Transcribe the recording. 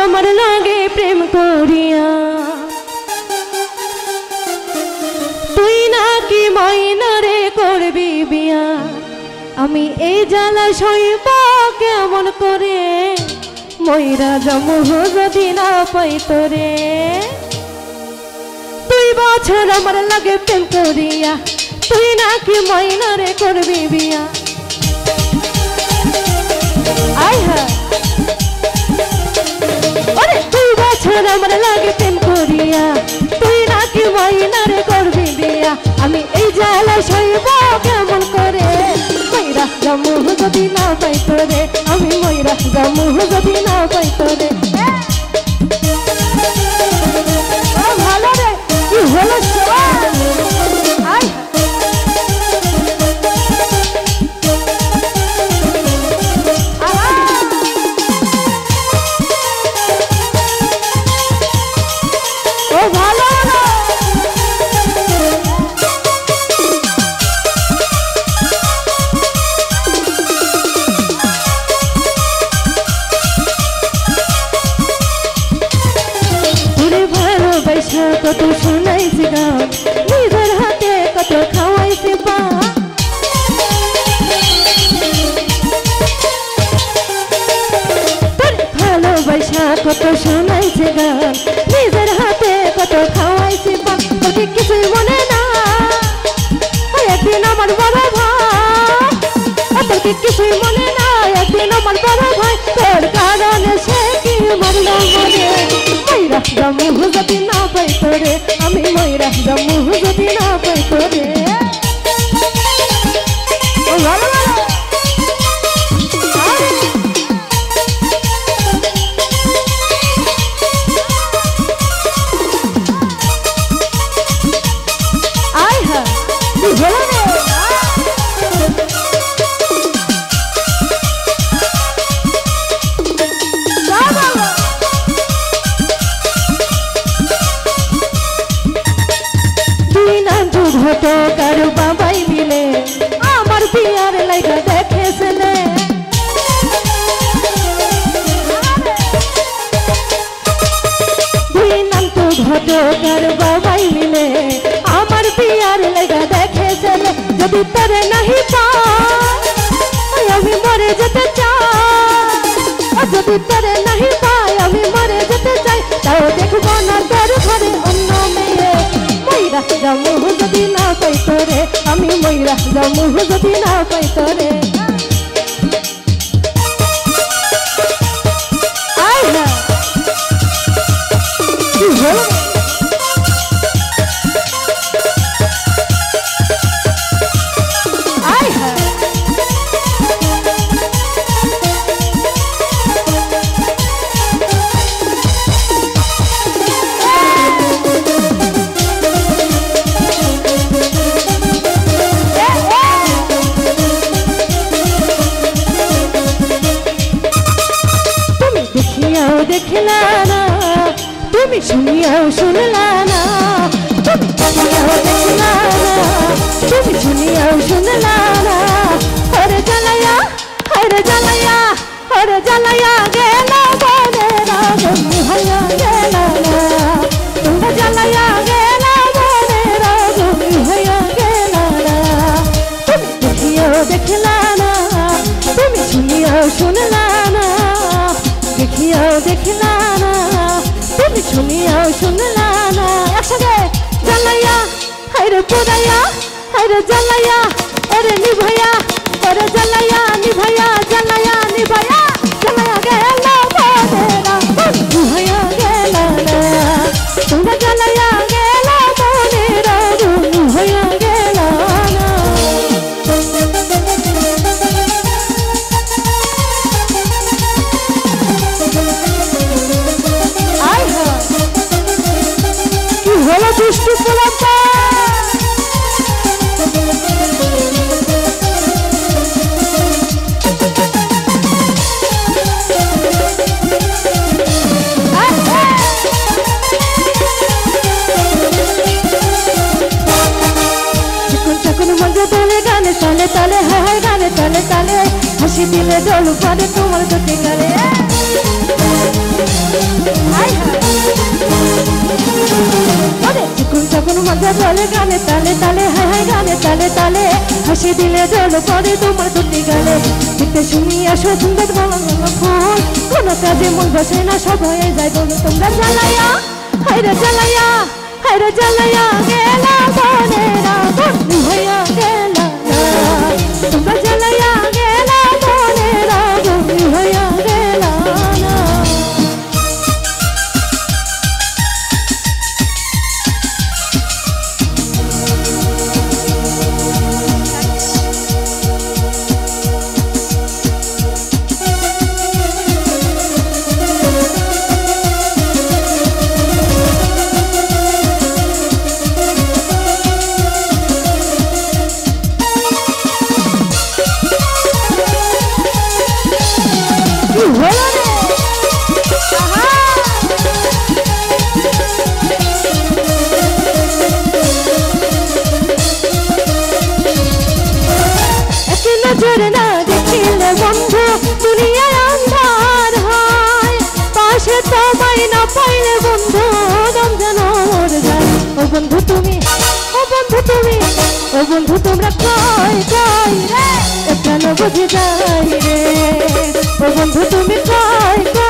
আমার লাগে প্রেম করিয়া তুই নাকি ময়নারে করবি বিয়া আমি এই জ্বালা সইব কেমন করে ময়রা জমহ যদি না পাই তোরে 2 বছর আমার লাগে প্রেম করিয়া তুই নাকি ময়নারে করবি বিয়া আয় হ্যাঁ আরে 2 বছর আমার লাগে প্রেম করিয়া তুই নাকি ময়নারে করবি বিয়া আমি এই জ্বালা সইব কেমন করে ময়রা জমহ যদি না পাই তোরে আমি ময়রা জমহ যদি না পাই তোরে ভালো রে কি হলো কত শোনাইছি গান নিজের হাতে কত খাওয়াইছি পা ভালোবাসা কত শোনাইছি গান নিজের হাতে কত খাওয়াইছি পা তোকে কিছুই মনে না একদিন আমার বড় ভাই তোকে কিছুই মনে না একদিন আমার বড় ভাই তোর কারণে সে কি মারলো মনে ময়রা জমহ যদি না পাই তোরে আমি ময়রা জমহ যদি না পাই তোরে আয় হ্যাঁ হতো কারো বাবাই মিলে আমার বিয়ার লাইগা দেখেছিলে দুই নাম তো হতো কারো বাবাই মিলে আমার বিয়ার লাইগা দেখেছিলে যদি তোরে নাহি পাই আমি মরে যেতে চাই যদি তোরে নাহি পাই আমি মরে যেতে চাই তাও দেখবো না তোর ঘরে অন্য মেয়ে ময়রা জমহ যদি না পাই তোরে আমি ময়রা জমহ যদি না পাই তোরে আয় না কি হলো আয় হ্যাঁ देखला ना তুমি শুনিয়াও শুনলা না তুমি দেখলা না তুমি শুনিয়াও শুনলা না হরে জ্বালায়া গেল বনে রাগম হইয়া গেল না তোমরা জ্বালায়া গেল বনে রাগম হইয়া গেল না তুমি দেখলা না তুমি শুনিয়াও শুনলা না দেখলা না তুমি শুনিয়াও শুনলা না একসাথে জ্বালাইয়া হায়রে পোড়াইয়া হায়রে জ্বালাইয়া ওরে নিভাইয়া ওরে জ্বালাইয়া নিভাইয়া জ্বালাইয়া নিভাইয়া জ্বালাইয়া গেল বনেরা বন্ধু হইয়া গেল না তোমরা জ্বালাইয়া গেল বনেরা বন্ধু হইয়া গেল না হলো দুষ্টু পোলাপা ताले ताले है गाने ताले ताले हंसी दिले डोल पारे तुम्हारे दुखे करे তোমার গানে তালে তালে হায় হায় গানে তালে তালে হাসি দিলে জল পড়ে তোমার দুটি গালে দেখতে শুনি আসো সুন্দর গলা ফুল কোনো কাজে মন বসে না সব হয়ে যায় বলো তোমরা জ্বালাইয়া হায়রে জ্বালাইয়া গেলা বনেরা বন্ধু হইয়া গেলা তোমরা জ্বালাইয়া গেলা বনেরা বন্ধু হইয়া গেলা না নজরে না দেখিলে বন্ধু দুনিয়ার আন্ধার হয় পাশে তোমায় না পাইলে বন্ধু দম যেন মরে যায় ও বন্ধু তুমি ও বন্ধু তুমি ও বন্ধু তোমরা কই কই রে কেন বুঝে যাই রে ও বন্ধু তুমি কই কই